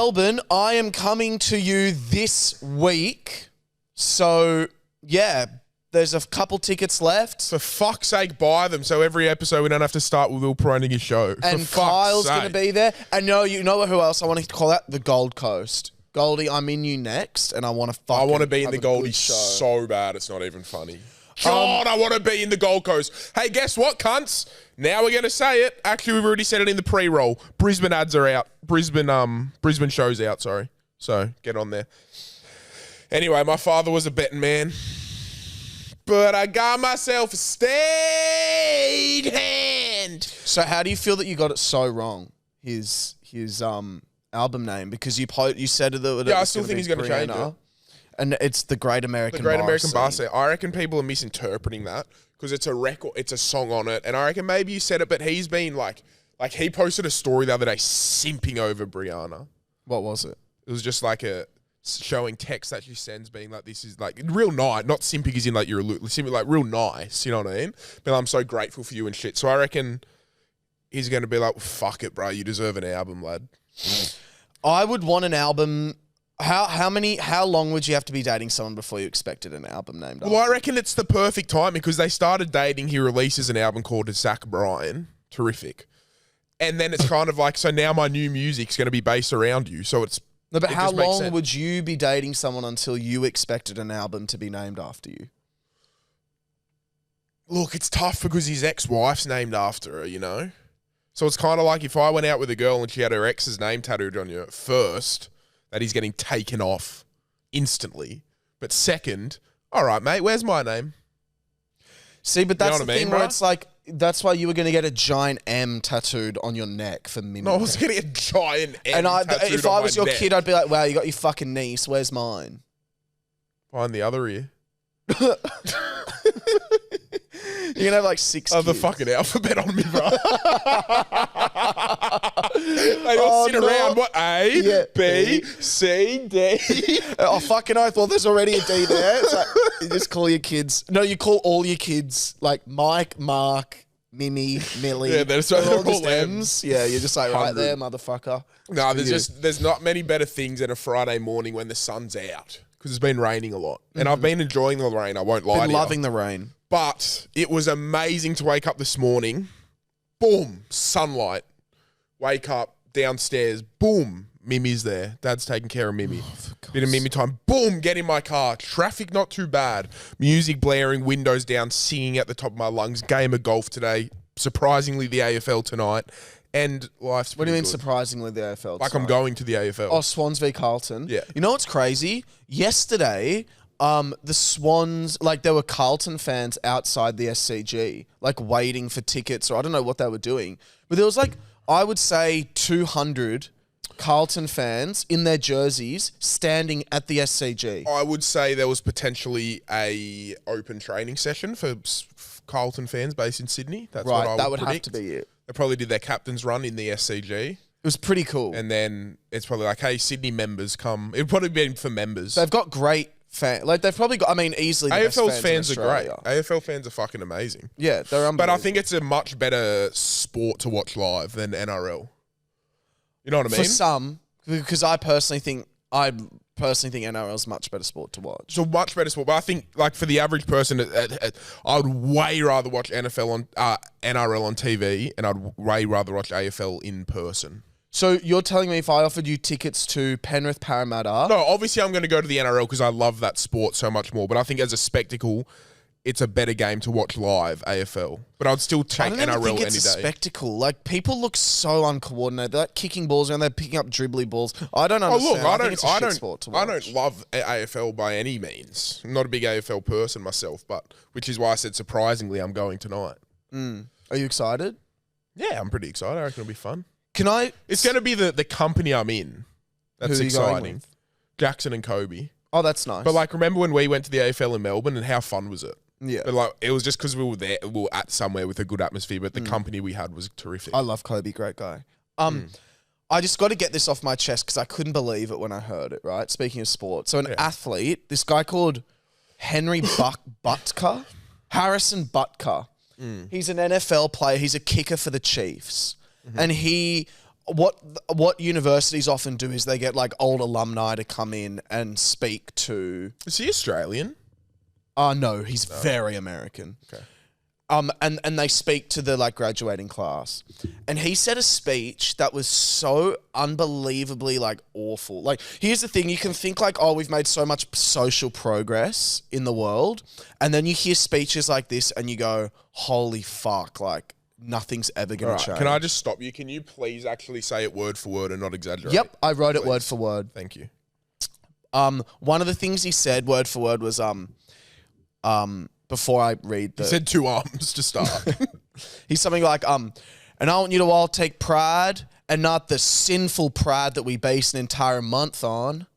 Melbourne, I am coming to you this week. So, yeah, there's a couple tickets left. For fuck's sake, buy them so every episode we don't have to start with Will promoting his show. And Kyle's going to be there. And you know who else I want to call out? The Gold Coast. Goldie, I'm in you next, and I want to I want to be in the Goldie so bad, it's not even funny. God, I want to be in the Gold Coast. Hey, guess what, cunts? Now we're going to say it. Actually, we've already said it in the pre-roll. Brisbane ads are out. Brisbane show's out, sorry. So, get on there. Anyway, my father was a betting man. But I got myself a state hand. So how do you feel that you got it so wrong? His album name, because you said that I still think he's going to change it. And it's the Great American Bar. The Great American Bar Scene. I reckon people are misinterpreting that because it's a record, it's a song on it, and I reckon maybe you said it, but he's been like he posted a story the other day simping over Brianna. What was it? It was just like showing text that she sends, being like, "This is like real nice," not simping as in like you're simping like real nice. You know what I mean? But I'm so grateful for you and shit. So I reckon he's going to be like, "Fuck it, bro, you deserve an album, lad." I would want an album. How long would you have to be dating someone before you expected an album named after? Well, I reckon it's the perfect time because they started dating. He releases an album called Zach Bryan. Terrific. And then it's kind of like, so now my new music's going to be based around you. So it's... No, but how long would you be dating someone until you expected an album to be named after you? Look, it's tough because his ex-wife's named after her, you know? So it's kind of like if I went out with a girl and she had her ex's name tattooed on you first... that he's getting taken off instantly. But second, all right, mate, where's my name? See, but that's the thing where it's like, that's why you were going to get a giant M tattooed on your neck for Mimi. No, I was getting a giant M tattooed if I was your kid, I'd be like, wow, you got your fucking niece, where's mine? Behind the other ear. You're going to have like 6 kids. The fucking alphabet on me, bro. They all sit around, what? A, B, C, D. Oh, fucking oath. Well, there's already a D there. So you just call your kids. No, you call all your kids like Mike, Mark, Mimi, Millie. Yeah, they're all just M's. Yeah, you're just like, right there, motherfucker. No, there's not many better things than a Friday morning when the sun's out because it's been raining a lot. And I've been enjoying the rain, I won't lie to you. Been loving the rain. But it was amazing to wake up this morning. Boom, sunlight. Wake up, downstairs. Boom, Mimi's there. Dad's taking care of Mimi. Bit of Mimi time. Boom, get in my car. Traffic not too bad. Music blaring, windows down, singing at the top of my lungs. Game of golf today. Surprisingly, the AFL tonight. And life's What do you mean good. surprisingly the AFL? Like I'm going to the AFL. Oh, Swans v Carlton. Yeah. You know what's crazy? Yesterday... the Swans, like there were Carlton fans outside the SCG, like waiting for tickets, or I don't know what they were doing. But there was like, I would say 200 Carlton fans in their jerseys standing at the SCG. I would say there was potentially a open training session for Carlton fans based in Sydney. That's right, what I would that would predict. have to be it. They probably did their captain's run in the SCG. It was pretty cool. And then it's probably like, hey, Sydney members come. It would probably be for members. They've got great fans. Like they've probably got, I mean, easily the AFL's best fans are great. AFL fans are fucking amazing. Yeah, they're unbelievable. But I think it's a much better sport to watch live than NRL. You know what I mean? For some, because I personally think NRL is much better sport to watch. So much better sport. But I think, like, for the average person, I would way rather watch NRL on TV, and I'd way rather watch AFL in person. So you're telling me if I offered you tickets to Penrith Parramatta... No, obviously I'm going to go to the NRL because I love that sport so much more. But I think as a spectacle, it's a better game to watch live, AFL. But I'd still take NRL any day. I don't think it's a spectacle. Like, people look so uncoordinated. They're like kicking balls around, they're picking up dribbly balls. I don't understand. I think it's a shit sport to watch. I don't love AFL by any means. I'm not a big AFL person myself, but which is why I said surprisingly I'm going tonight. Are you excited? Yeah, I'm pretty excited. I reckon it'll be fun. It's going to be the company I'm in. That's exciting. Jackson and Kobe. Oh, that's nice. But like, remember when we went to the AFL in Melbourne and how fun was it? Yeah. But like, it was just because we were at somewhere with a good atmosphere, but the company we had was terrific. I love Kobe, great guy. I just got to get this off my chest because I couldn't believe it when I heard it, right? Speaking of sport. So an athlete, this guy called Butker, Harrison Butker. He's an NFL player. He's a kicker for the Chiefs. And he what universities often do is they get like old alumni to come in and speak to. Is he Australian? No, he's very American. Okay. And they speak to the like graduating class, and he said a speech that was so unbelievably like awful. Like, here's the thing: you can think like, oh, we've made so much social progress in the world, and then you hear speeches like this, and you go, holy fuck! Like, nothing's ever gonna change. Can I just stop you? Can you please actually say it word for word and not exaggerate? Yep, I wrote it word for word. Thank you. One of the things he said word for word was before I read the... He said 2 arms to start. He's something like, and I want you to all take pride and not the sinful pride that we base an entire month on.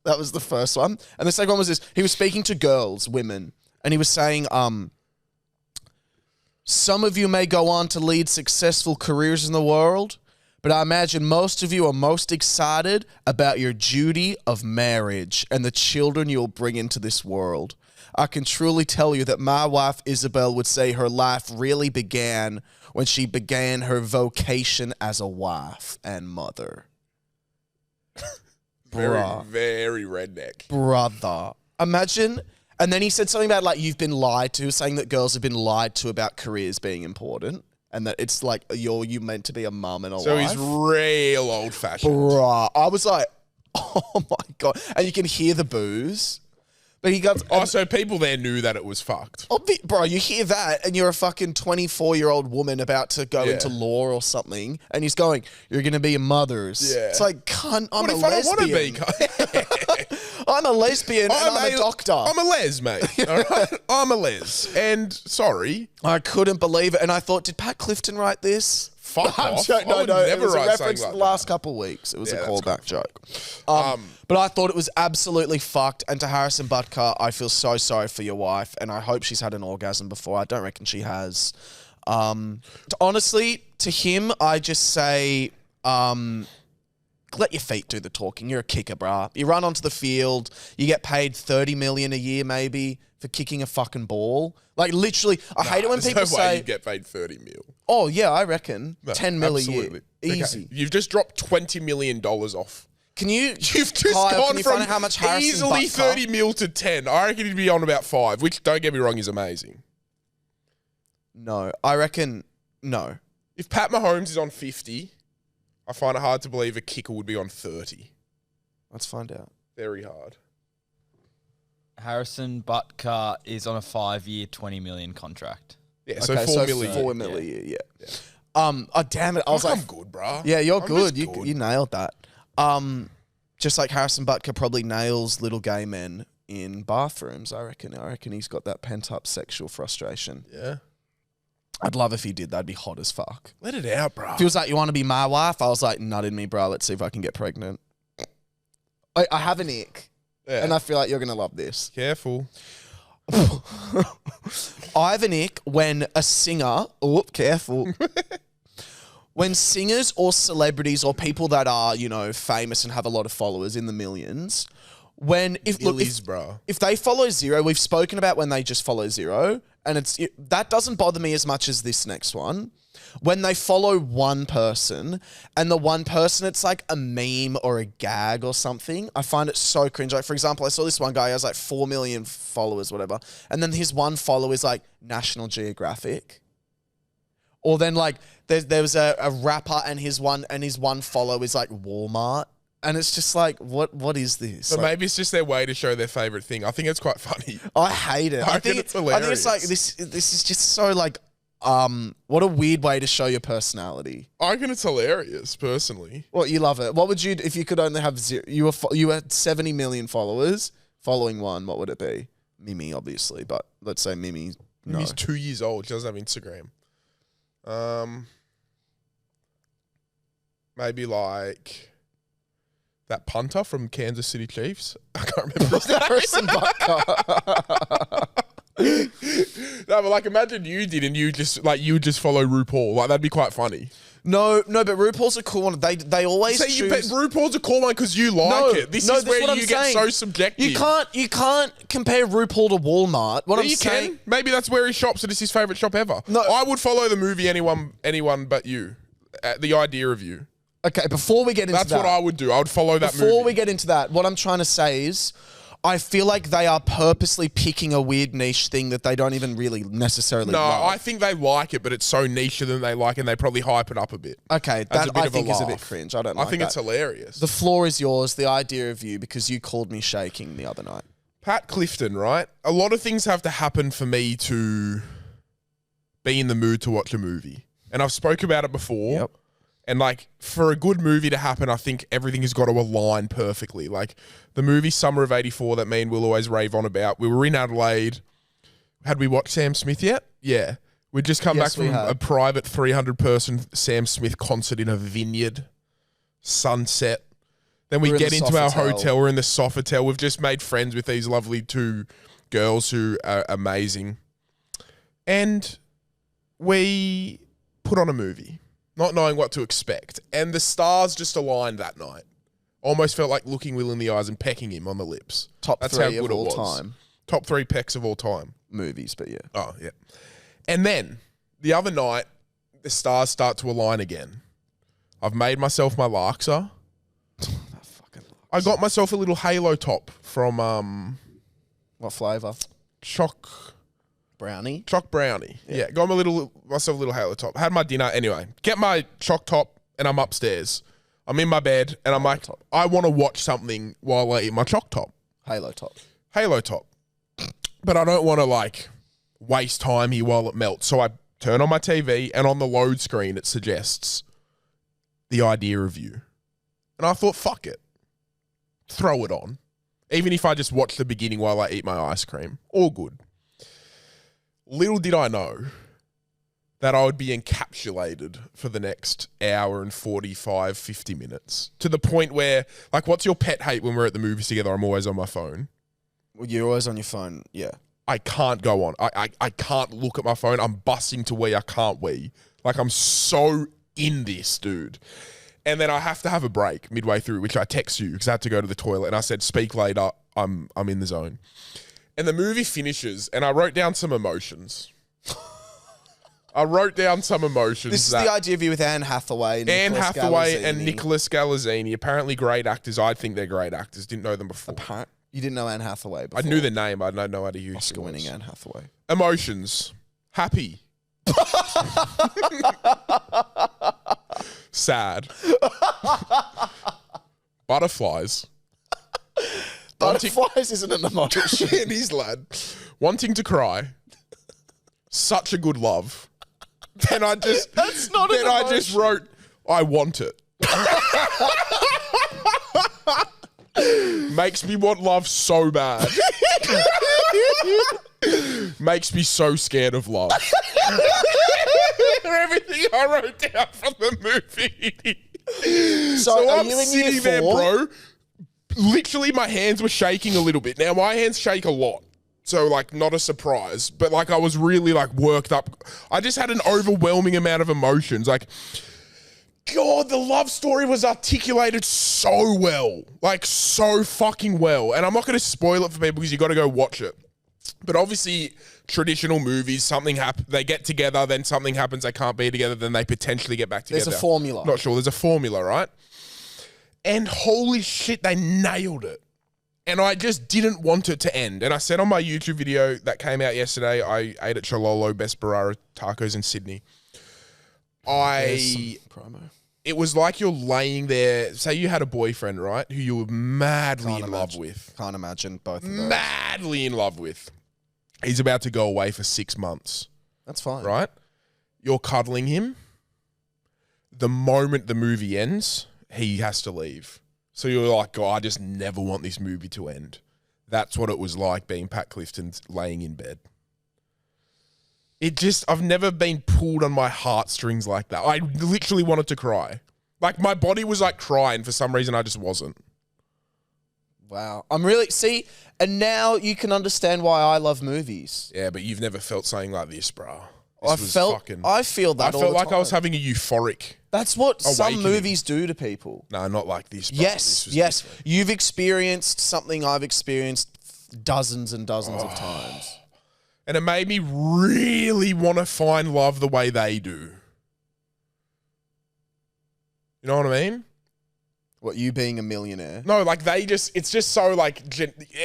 That was the first one. And the second one was this. He was speaking to girls, women, and he was saying, some of you may go on to lead successful careers in the world, but I imagine most of you are most excited about your duty of marriage and the children you'll bring into this world. I can truly tell you that my wife Isabel would say her life really began when she began her vocation as a wife and mother. Very redneck. Brother. Imagine. And then he said something about like you've been lied to, saying that girls have been lied to about careers being important. And that it's like you meant to be a mum and a wife. So he's real old fashioned. Bruh. I was like, oh my God. And you can hear the boos. But he got... so people there knew that it was fucked. Bro, you hear that and you're a fucking 24-year-old woman about to go into law or something, and he's going, you're going to be a mother's. Yeah. It's like, cunt, I'm a lesbian. What if I don't want to be? I'm a lesbian and I'm a doctor. I'm a les, mate. All right? I'm a les. And sorry. I couldn't believe it. And I thought, did Pat Clifton write this? Fuck off. No, it Never was a write reference something to the like last couple of weeks. It was a callback joke. Um, But I thought it was absolutely fucked. And to Harrison Butker, I feel so sorry for your wife, and I hope she's had an orgasm before. I don't reckon she has. Honestly, to him, I just say, let your feet do the talking. You're a kicker, brah. You run onto the field. You get paid $30 million a year, maybe, for kicking a fucking ball. Like, literally, I hate it when people no way say... you get paid 30 mil. Oh, yeah, I reckon. No, 10 mil absolutely. a year. Easy. Okay. You've just dropped $20 million off. Can you... You've just Kyle, gone can you from find out how much Harrison easily Butker- 30 mil to 10. I reckon he'd be on about 5, which, don't get me wrong, is amazing. No, I reckon... No. If Pat Mahomes is on 50, I find it hard to believe a kicker would be on 30. Let's find out. Very hard. Harrison Butker is on a 5-year, $20 million contract. Yeah, so $4 million. 4 mil a year, yeah. Oh, damn it. I was Fuck, like... I'm good, bruh. Yeah, you're I'm good. just good. You nailed that. Just like Harrison Butker probably nails little gay men in bathrooms, I reckon. I reckon he's got that pent-up sexual frustration. Yeah. I'd love if he did. That'd be hot as fuck. Let it out, bruh. If he was like, you want to be my wife? I was like, nut in me, bro. Let's see if I can get pregnant. I have an ick. Yeah. And I feel like you're going to love this. Careful. I have an ick when a singer... Oh, careful. When singers or celebrities or people that are, you know, famous and have a lot of followers in the millions... If they follow zero, we've spoken about when they just follow zero, and that doesn't bother me as much as this next one. When they follow one person, and the one person, it's like a meme or a gag or something, I find it so cringe. Like, for example, I saw this one guy, he has like 4 million followers, whatever, and then his one follower is like National Geographic. Or then like there was a rapper and his one follow is like Walmart. And it's just like, what is this? So like, maybe it's just their way to show their favourite thing. I think it's quite funny. I hate it. I think it's hilarious. I think it's like, this is just so like, what a weird way to show your personality. I reckon it's hilarious, personally. Well, you love it. What would you, if you could only have zero, you had 70 million followers, following one, what would it be? Mimi, obviously, but let's say Mimi, no. Mimi's 2 years old. She doesn't have Instagram. Maybe like... that punter from Kansas City Chiefs. I can't remember his name. Harrison Butker. No, but like imagine you did and you just follow RuPaul. Like that'd be quite funny. No, but RuPaul's a cool one. They always So choose... RuPaul's a cool one because you like it. This is where you get so subjective. You can't compare RuPaul to Walmart. What I'm saying... can. Maybe that's where he shops and it's his favourite shop ever. No. I would follow the movie anyone but you. the idea of you. Okay, before we get into That's that. what I would do. I would follow that movie. Before we get into that, what I'm trying to say is I feel like they are purposely picking a weird niche thing that they don't even really necessarily love. I think they like it, but it's so niche than they like, and they probably hype it up a bit. Okay, As that a bit I of a think is a bit laugh. cringe. I don't I like think that. it's hilarious. The floor is yours, the idea of you, because you called me shaking the other night. Pat Clifton, right? A lot of things have to happen for me to be in the mood to watch a movie. And I've spoke about it before. Yep. And like for a good movie to happen, I think everything has got to align perfectly. Like the movie Summer of '84 that me and Will always rave on about. We were in Adelaide. Had we watched Sam Smith yet? Yeah. We'd just come back Yes, we from had. a private 300-person Sam Smith concert in a vineyard. Sunset. Then we We're in get the into our Sofitel. hotel. We're in the Sofitel. We've just made friends with these lovely two girls who are amazing. And we put on a movie, not knowing what to expect. And the stars just aligned that night. Almost felt like looking Will in the eyes and pecking him on the lips. Top That's 3 how of good it all was. time. Top 3 pecks of all time. Movies, but yeah. Oh, yeah. And then the other night, the stars start to align again. I've made myself my Larksa. I got myself a little Halo top from What flavour? Choc Brownie? Brownie. Yeah, got myself a little Halo top. Had my dinner anyway. Get my choc top and I'm upstairs. I'm in my bed and I'm like, top. I want to watch something while I eat my choc top. Halo top. Halo top. But I don't want to like waste time here while it melts. So I turn on my TV and on the load screen it suggests the idea of you. And I thought, fuck it. Throw it on. Even if I just watch the beginning while I eat my ice cream. All good. Little did I know that I would be encapsulated for the next hour and 45, 50 minutes. To the point where, like, what's your pet hate when we're at the movies together? I'm always on my phone. Well, you're always on your phone, yeah. I can't go on. I can't look at my phone. I'm busting to wee. I can't wee. Like, I'm so in this, dude. And then I have to have a break midway through, which I text you because I had to go to the toilet. And I said, speak later. I'm in the zone. And the movie finishes, and I wrote down some emotions. This is the idea of you with Anne Hathaway, Anne Nicholas Hathaway Galizzini. and Nicholas Galizzini, apparently great actors. I think they're great actors. Didn't know them before. You didn't know Anne Hathaway before? I knew the name. I had no idea who she was. Oscar-winning Anne Hathaway. Emotions. Happy. Sad. Butterflies. Butterflies isn't an emotion. It is, lad. Wanting to cry. Such a good love. Then I just That's not an Then I just emotion. wrote, I want it. Makes me want love so bad. Makes me so scared of love. Everything I wrote down from the movie. So are I'm you in sitting year there, 4? bro. Literally, my hands were shaking a little bit. Now, my hands shake a lot. So, like, not a surprise. But, like, I was really, like, worked up. I just had an overwhelming amount of emotions. Like, God, the love story was articulated so well. Like, so fucking well. And I'm not going to spoil it for people because you got to go watch it. But obviously, traditional movies, something happens, they get together, then something happens, they can't be together, then they potentially get back together. There's a formula. Not sure. There's a formula, right? And holy shit, they nailed it. And I just didn't want it to end. And I said on my YouTube video that came out yesterday, I ate at Chololo, best Barara tacos in Sydney. Promo. It was like you're laying there, say you had a boyfriend, right, who you were madly in love with. Can't imagine both of those. Madly in love with. He's about to go away for 6 months, That's fine. right? You're cuddling him. The moment the movie ends, he has to leave. So you're like, God, I just never want this movie to end. That's what it was like being Pat Clifton laying in bed. I've never been pulled on my heartstrings like that. I literally wanted to cry. Like, my body was like crying. For some reason, I just wasn't. Wow. And now you can understand why I love movies. Yeah, but you've never felt something like this, bro. I feel that all felt the like time. I was having a euphoric. That's what some awakening. movies do to people. No, not like this, bro. Yes, This was yes. different. You've experienced something I've experienced dozens and dozens of times. And it made me really want to find love the way they do. You know what I mean? What, you being a millionaire? No, like it's just so like,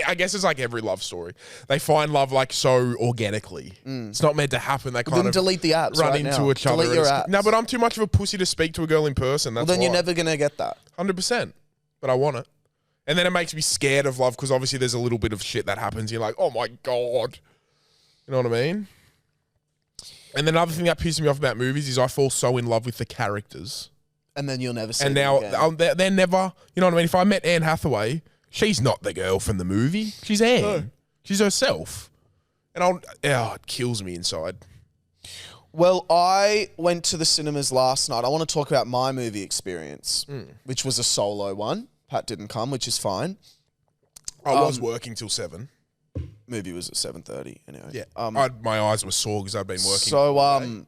I guess it's like every love story. They find love like so organically. It's not meant to happen. They kind Then of delete the apps run right into now. each other. Delete your apps. No, but I'm too much of a pussy to speak to a girl in person. That's Well, then you're why. never going to get that. 100%. But I want it. And then it makes me scared of love because obviously there's a little bit of shit that happens. You're like, oh my God. You know what I mean? And then another thing that pisses me off about movies is I fall so in love with the characters. And then you'll never see And them now again. they're never, you know what I mean? If I met Anne Hathaway, she's not the girl from the movie. She's Anne. No. She's herself. And it kills me inside. Well, I went to the cinemas last night. I want to talk about my movie experience, which was a solo one. Pat didn't come, which is fine. I was working till 7. Movie was at 7:30 anyway. Yeah. My eyes were sore because I'd been working. So,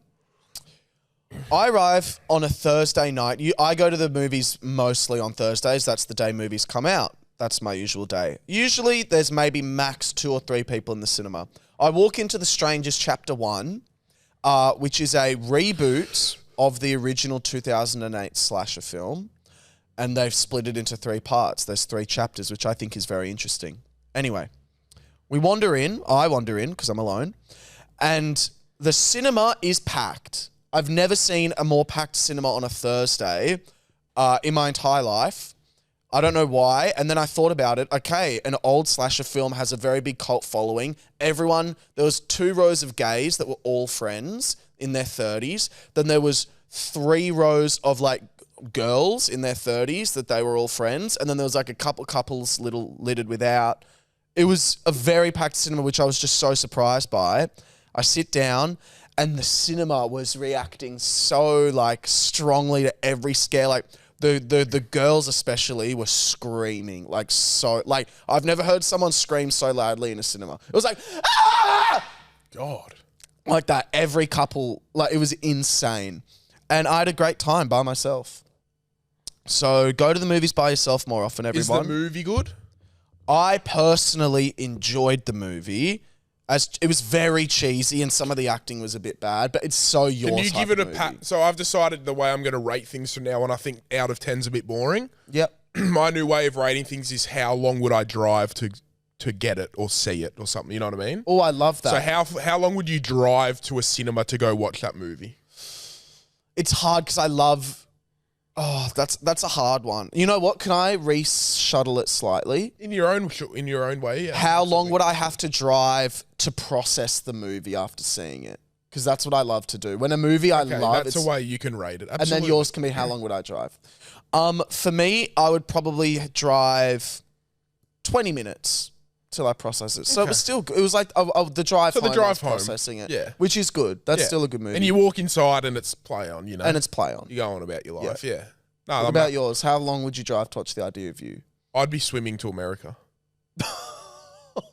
I arrive on a Thursday night. I go to the movies mostly on Thursdays. That's the day movies come out. That's my usual day. Usually there's maybe max 2 or 3 people in the cinema. I walk into The Strangers Chapter 1, which is a reboot of the original 2008 slasher film. And they've split it into 3 parts. There's 3 chapters, which I think is very interesting. Anyway, I wander in because I'm alone. And the cinema is packed. I've never seen a more packed cinema on a Thursday in my entire life. I don't know why. And then I thought about it. Okay, an old slasher film has a very big cult following. There was 2 rows of gays that were all friends in their 30s. Then there was 3 rows of like girls in their 30s that they were all friends. And then there was like a couple couples littered without. It was a very packed cinema, which I was just so surprised by. I sit down and the cinema was reacting so like strongly to every scare. Like the girls especially were screaming like so, like I've never heard someone scream so loudly in a cinema. It was like, ah! God. Like that. Every couple, like it was insane. And I had a great time by myself. So go to the movies by yourself more often, everyone. Is the movie good? I personally enjoyed the movie. As it was very cheesy and some of the acting was a bit bad, but it's so your Can you type give it a of movie. pat? So I've decided the way I'm going to rate things from now on, I think out of 10's a bit boring. Yep. My new way of rating things is how long would I drive to get it or see it or something, you know what I mean? Oh, I love that. So how long would you drive to a cinema to go watch that movie? It's hard because I love... Oh, that's a hard one. You know what? Can I re-shuttle it slightly? In your own way, yeah. How long would I have to drive to process the movie after seeing it? Because that's what I love to do. When a movie I love... That's a way you can rate it. Absolutely. And then yours can be how long would I drive? For me, I would probably drive 20 minutes till I process it. So it was still good. It was like the drive home. the drive home, processing it. yeah. Which is good. That's Yeah. still a good movie. And you walk inside and it's play on, you know. And it's play on. You go on about your life, yeah. No, What about yours? How long would you drive to watch The Idea of You? I'd be swimming to America. Oh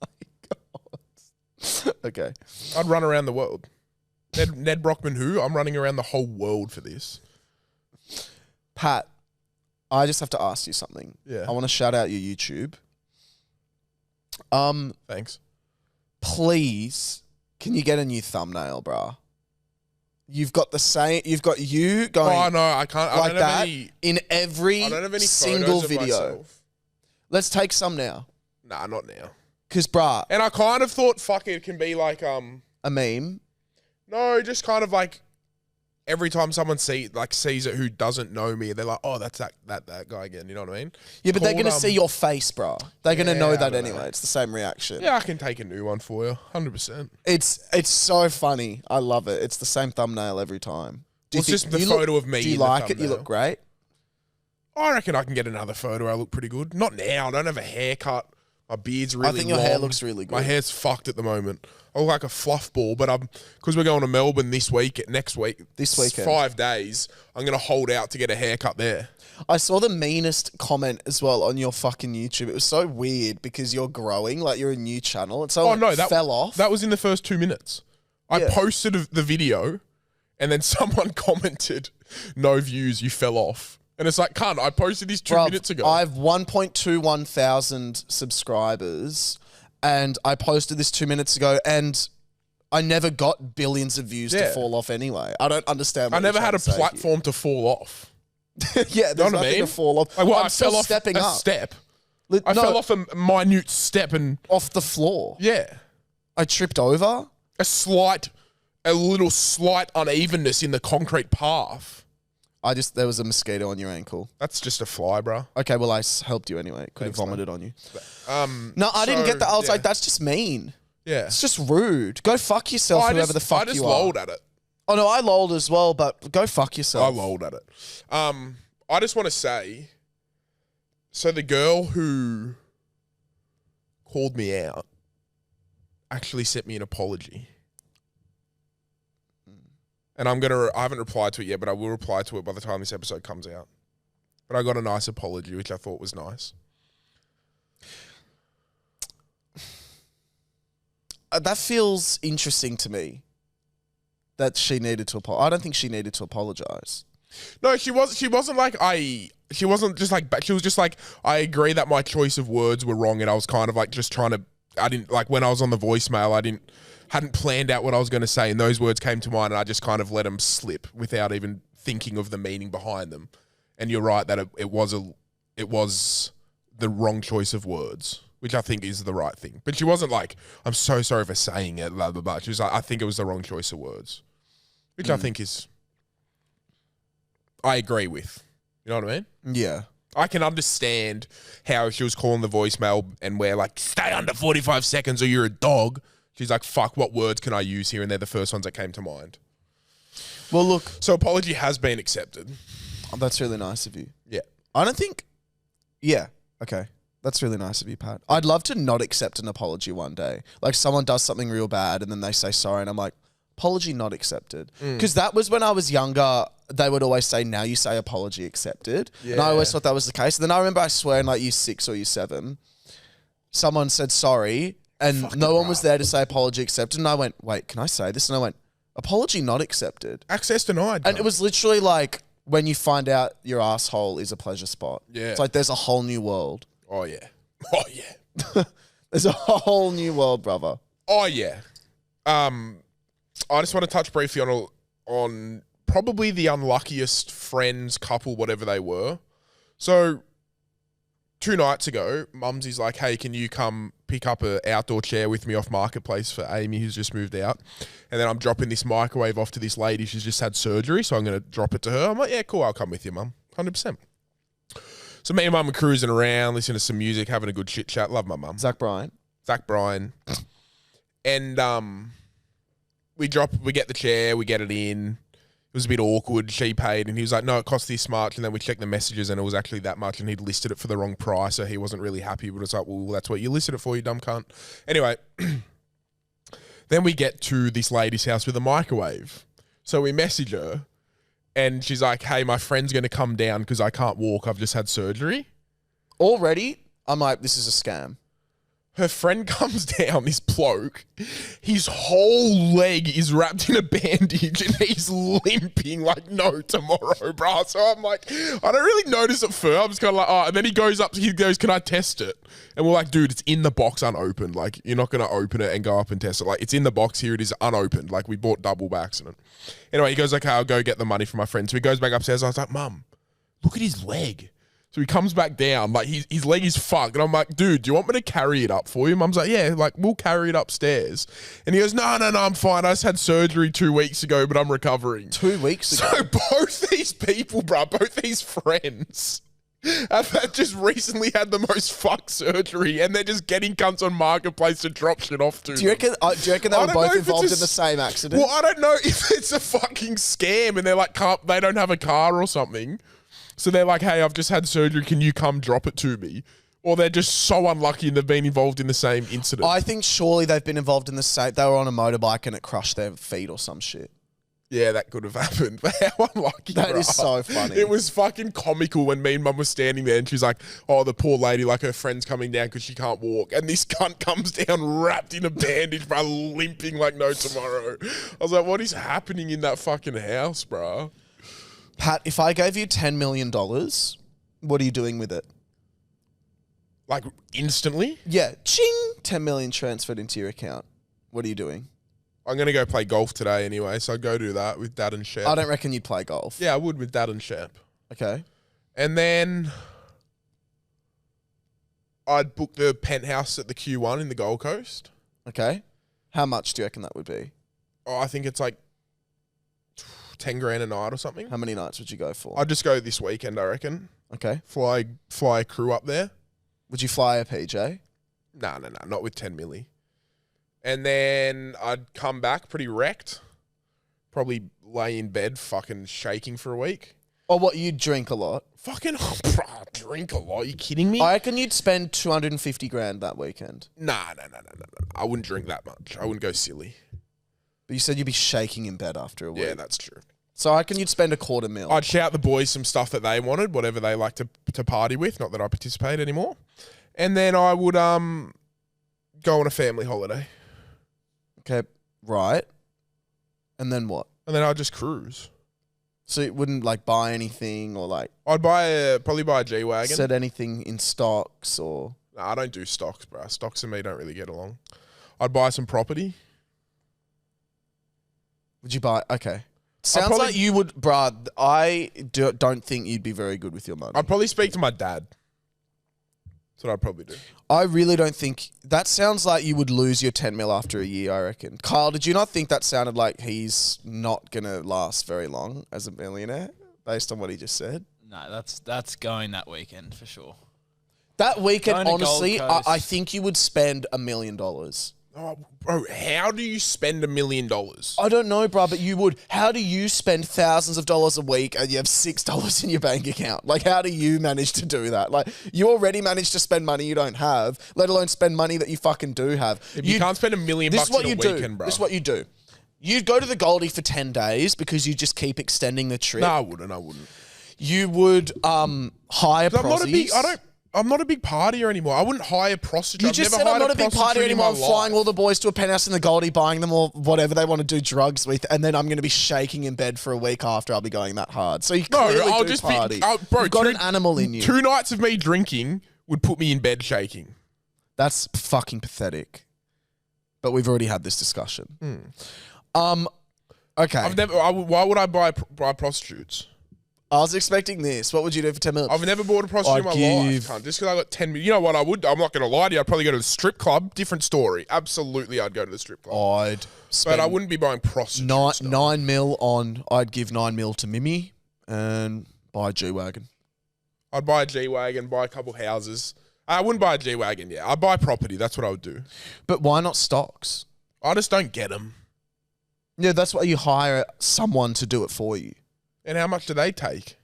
my God. Okay. I'd run around the world. Ned Brockman who? I'm running around the whole world for this. Pat, I just have to ask you something. Yeah. I want to shout out your YouTube. Thanks. Please, can you get a new thumbnail, bruh? You've got you going Oh no, I can't. I like don't have that any, in every I don't have any single photos of video. myself. Let's take some now. Nah, not now. Because, bruh, And I kind of thought, fuck it can be like a meme. no, just kind of like every time someone sees it who doesn't know me, they're like, oh, that's that guy again. You know what I mean? Yeah, but they're Called, going to see your face, bruh. They're going to yeah, know I that don't anyway. know. It's the same reaction. Yeah, I can take a new one for you, 100%. It's so funny. I love it. It's the same thumbnail every time. Well, it's just the photo of me Do you in the like it? You thumbnail. look great. I reckon I can get another photo. I look pretty good. Not now. I don't have a haircut. My beard's really long. I think your hair looks really good. My hair's fucked at the moment. I look like a fluff ball, but because we're going to Melbourne next weekend. This weekend. 5 days, I'm going to hold out to get a haircut there. I saw the meanest comment as well on your fucking YouTube. It was so weird because you're growing, like you're a new channel. And so that fell off. That was in the first 2 minutes. I Yeah. posted the video, and then someone commented, "No views, you fell off." And it's like, cunt, I posted this 2 minutes ago. I have 1.21 thousand subscribers, and I posted this 2 minutes ago, and I never got billions of views to Yeah. fall off anyway. I don't understand. What I never you're had a trying to say here. platform to fall off. Yeah, there's know what I nothing mean? to fall off. Like, well, I'm I still fell off stepping a up. step. No, I fell off a minute step and off the floor. yeah, I tripped over. a little slight unevenness in the concrete path. There was a mosquito on your ankle. That's just a fly, bro. Okay, well, I helped you anyway. Could have Thanks, vomited on you. No, I didn't get that. I was like, that's just mean. Yeah. It's just rude. Go fuck yourself, whoever the fuck you are. I just lolled at it. Oh, no, I lolled as well, but go fuck yourself. I lolled at it. I just want to say, so the girl who called me out actually sent me an apology. And I haven't replied to it yet, but I will reply to it by the time this episode comes out. But I got a nice apology, which I thought was nice. That feels interesting to me. That she needed to apologize. I don't think she needed to apologize. No, she wasn't like she wasn't just like, she was just like, I agree that my choice of words were wrong, and I was kind of like just trying to, I didn't, like when I was on the voicemail, hadn't planned out what I was going to say, and those words came to mind, and I just kind of let them slip without even thinking of the meaning behind them. And you're right that it was the wrong choice of words, which I think is the right thing. But she wasn't like, I'm so sorry for saying it, blah, blah, blah. She was like, I think it was the wrong choice of words, which I think is, I agree with. You know what I mean? Yeah. I can understand how she was calling the voicemail and we're like, stay under 45 seconds or you're a dog. She's like, fuck, what words can I use here? And they're the first ones that came to mind. Well, look. So apology has been accepted. Oh, that's really nice of you. Yeah. I don't think... Yeah. Okay. That's really nice of you, Pat. I'd love to not accept an apology one day. Like someone does something real bad and then they say sorry and I'm like, apology not accepted. Because that was when I was younger, they would always say, now you say apology accepted. Yeah. And I always thought that was the case. And then I remember I swear in like year 6 or year 7, someone said sorry and fucking no one was there to say apology accepted. And I went, wait, can I say this? And I went, apology not accepted. Access denied. And it was literally like when you find out your asshole is a pleasure spot. Yeah. It's like there's a whole new world. Oh, yeah. Oh, yeah. There's a whole new world, brother. Oh, yeah. I just want to touch briefly on probably the unluckiest friends, couple, whatever they were. So 2 nights ago, Mumsy's like, hey, can you come pick up an outdoor chair with me off Marketplace for Amy, who's just moved out? And then I'm dropping this microwave off to this lady. She's just had surgery, so I'm going to drop it to her. I'm like, yeah, cool, I'll come with you, Mum. 100%. So me and Mum are cruising around, listening to some music, having a good chit chat. Love my mum. Zach Bryan. And we get the chair, we get it in. It was a bit awkward. She paid, and he was like, no, it cost this much. And then we checked the messages, and it was actually that much, and he'd listed it for the wrong price, so he wasn't really happy. But it's like, well, that's what you listed it for, you dumb cunt. Anyway, then we get to this lady's house with a microwave. So we message her, and she's like, hey, my friend's going to come down because I can't walk. I've just had surgery. Already, I'm like, this is a scam. Her friend comes down, this bloke, his whole leg is wrapped in a bandage and he's limping like no tomorrow, bro. So I'm like, I don't really notice it first. I'm just kind of like, oh, and then he goes, can I test it? And we're like, dude, it's in the box unopened. Like, you're not going to open it and go up and test it. Like, it's in the box, here it is unopened. Like, we bought double by accident. Anyway, he goes, okay, I'll go get the money from my friend. So he goes back upstairs. I was like, Mum, look at his leg. So he comes back down, like his leg is fucked. And I'm like, dude, do you want me to carry it up for you? Mum's like, yeah, like we'll carry it upstairs. And he goes, no, I'm fine. I just had surgery 2 weeks ago, but I'm recovering. 2 weeks ago? So both these people, bro, both these friends have just recently had the most fucked surgery and they're just getting cunts on Marketplace to drop shit off to. Do you reckon they were both involved in the same accident? Well, I don't know if it's a fucking scam and they're like, they don't have a car or something. So they're like, hey, I've just had surgery. Can you come drop it to me? Or they're just so unlucky and they've been involved in the same incident. I think surely they've been involved in the same... They were on a motorbike and it crushed their feet or some shit. Yeah, that could have happened. But how unlucky, That is so funny. It was fucking comical when me and Mum were standing there and she's like, oh, the poor lady, like her friend's coming down because she can't walk. And this cunt comes down wrapped in a bandage, bro, limping like no tomorrow. I was like, what is happening in that fucking house, bro? Pat, if I gave you $10 million, what are you doing with it? Like instantly? Yeah, ching, 10 million transferred into your account. What are you doing? I'm going to go play golf today anyway, so I'd go do that with Dad and Shep. I don't reckon you'd play golf. Yeah, I would with Dad and Shep. Okay. And then I'd book the penthouse at the Q1 in the Gold Coast. Okay. How much do you reckon that would be? Oh, I think it's like 10 grand a night or something. How many nights would you go for? I'd just go this weekend, I reckon. Okay. Fly a crew up there. Would you fly a PJ? No, not with 10 milli. And then I'd come back pretty wrecked. Probably lay in bed fucking shaking for a week. Or what, you'd drink a lot? Fucking drink a lot. Are you kidding me? I reckon you'd spend 250 grand that weekend. Nah. I wouldn't drink that much. I wouldn't go silly. But you said you'd be shaking in bed after a week. Yeah, that's true. So I reckon you'd spend $250,000. I'd shout the boys some stuff that they wanted, whatever they like to party with. Not that I participate anymore. And then I would go on a family holiday. Okay, right. And then what? And then I'd just cruise. So you wouldn't like buy anything or like I'd probably buy a G-Wagon. set anything in stocks or... Nah, I don't do stocks, bro. Stocks and me don't really get along. I'd buy some property. Would you buy... Okay. Sounds probably- like you would... Bruh, I don't think you'd be very good with your money. I'd probably speak to my dad. That's what I'd probably do. I really don't think... That sounds like you would lose your 10 mil after a year, I reckon. Kyle, did you not think that sounded like he's not going to last very long as a millionaire based on what he just said? No, that's going that weekend for sure. That weekend, Going to honestly, Gold Coast. I think you would spend $1 million. Oh, bro, how do you spend $1 million? I don't know, bro, but you would. How do you spend thousands of dollars a week and you have $6 in your bank account? Like, how do you manage to do that? Like, you already managed to spend money you don't have, let alone spend money that you fucking do have. You can't spend $1 million This is bucks what in you a weekend, do. bro. This is what you do. You'd go to the Goldie for 10 days because you just keep extending the trip. No, I wouldn't. You would hire prosies. I'm not a big partier anymore. I wouldn't hire prostitutes. You I've just never said I'm hired not a big prostitute party in anymore. my I'm flying life. all the boys to a penthouse in the Goldie, buying them all whatever they want to do drugs with, and then I'm going to be shaking in bed for a week after I'll be going that hard. So you clearly I'll do just party. bro, You've got an animal in you. 2 nights of me drinking would put me in bed shaking. That's fucking pathetic. But we've already had this discussion. Okay. Why would I buy prostitutes? I was expecting this. What would you do for 10 million? I've never bought a prostitute in my life. Cunt. Just because I got 10 million. You know what I would? I'm not going to lie to you. I'd probably go to the strip club. Different story. Absolutely, I'd go to the strip club. I'd spend But I wouldn't be buying prostitutes. nine mil on. I'd give 9 mil to Mimi and buy a G-Wagon. I'd buy a G-Wagon, buy a couple houses. I wouldn't buy a G-Wagon yet. I'd buy property. That's what I would do. But why not stocks? I just don't get them. Yeah, that's why you hire someone to do it for you. And how much do they take?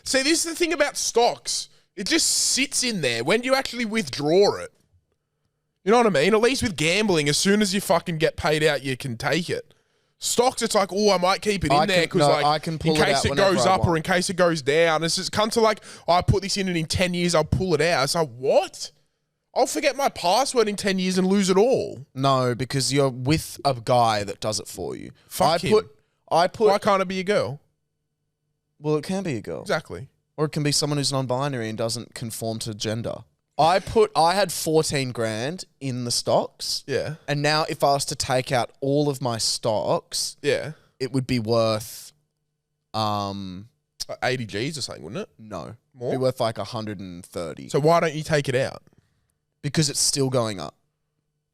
See, this is the thing about stocks. It just sits in there. When do you actually withdraw it? You know what I mean? At least with gambling, as soon as you fucking get paid out, you can take it. Stocks, it's like, oh, I might keep it in there because, I can pull in it case out it whenever goes I up want. or in case it goes down. It's just come to like, oh, I put this in and in 10 years, I'll pull it out. It's like, what? I'll forget my password in 10 years and lose it all. No, because you're with a guy that does it for you. Fuck him. Why can't it be a girl? Well, it can be a girl. Exactly. Or it can be someone who's non-binary and doesn't conform to gender. I had 14 grand in the stocks. Yeah. And now if I was to take out all of my stocks, Yeah. it would be worth 80 G's or something, wouldn't it? no. More? It'd be worth like 130. So why don't you take it out? Because it's still going up.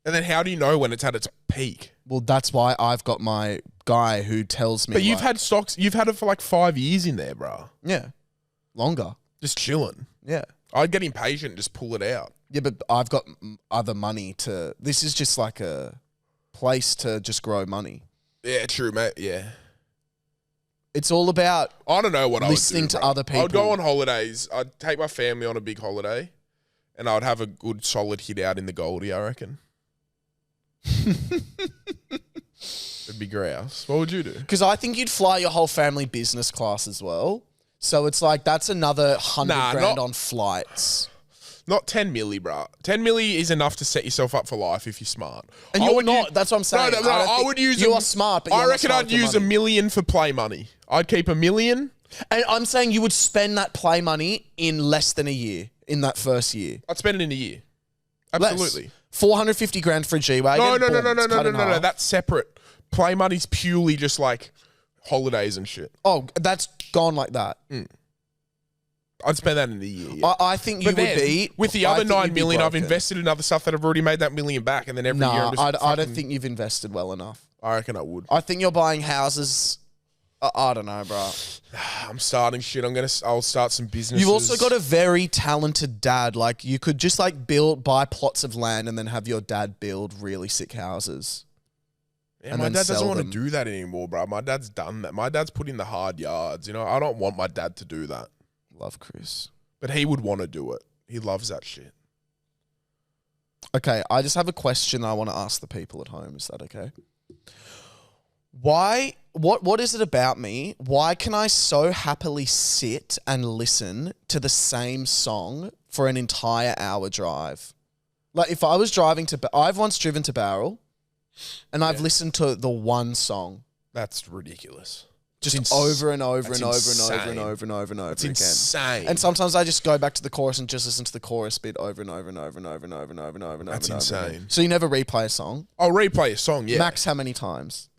And then how do you know when it's at its peak? Well, that's why I've got my guy who tells me. But you've like, had stocks, you've had it for like 5 years in there, bro. Yeah. Longer. Just chilling. Yeah. I'd get impatient and just pull it out. Yeah, but I've got other money to... This is just like a place to just grow money. Yeah, true, mate. Yeah. It's all about I don't know what I would do. listening to bro. other people. I'd go on holidays. I'd take my family on a big holiday and I'd have a good solid hit out in the Goldie, I reckon. It'd be grouse. What would you do? Because I think you'd fly your whole family business class as well. So it's like that's another 100 grand on flights. Not 10 milli, bro. 10 milli is enough to set yourself up for life if you're smart. And you're not. That's what I'm saying. No, I would use... You are smart, but you're I not reckon smart I'd with your use money. $1 million for play money. I'd keep $1 million. And I'm saying you would spend that play money in less than a year, in that first year. I'd spend it in a year. Less. Absolutely. 450 grand for a G-Wagon. No. That's separate. Play money's purely just like holidays and shit. Oh, that's gone like that. I'd spend that in a year. Yeah. I think you But then, would be with the I other think 9 you'd be million, I've broken. invested in other stuff that I've already made that $1 million back, and then every year I'm Nah, just I don't think you've invested well enough. I reckon I would. I think you're buying houses. I don't know, bro. I'm starting shit. I'll start some businesses. You've also got a very talented dad. Like you could just like buy plots of land and then have your dad build really sick houses. Yeah, and my then dad doesn't sell want to them. do that anymore, bro. My dad's done that. My dad's put in the hard yards. You know, I don't want my dad to do that. Love Chris. But he would want to do it. He loves that shit. Okay, I just have a question I want to ask the people at home. Is that okay? Why? What is it about me? Why can I so happily sit and listen to the same song for an entire hour drive? Like if I was driving to, I've once driven to Barrel, and I've listened to the one song That's ridiculous. just over and over that's and over and over and insane. over and over and over It's again. insane. And sometimes I just go back to the chorus and just listen to the chorus bit over and over and over and over and over and over and over and over. That's and over again. insane. So you never replay a song? I'll replay a song, yeah. Max how many times?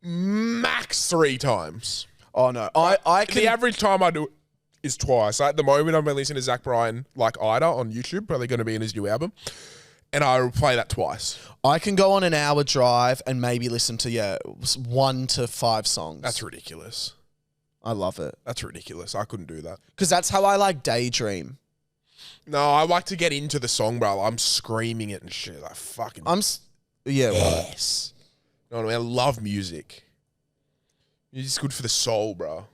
Max 3 times. Oh no, I can. The average time I do it is twice. At the moment, I've been listening to Zach Bryan, like Ida, on YouTube, probably going to be in his new album. And I will play that twice. I can go on an hour drive and maybe listen to 1 to 5 songs. That's ridiculous. I love it That's ridiculous. I couldn't do that. because that's how I like daydream. No, I like to get into the song, bro. I'm screaming it and shit. Like, fucking Yes. You know what I mean? I love music. Music's good for the soul, bro.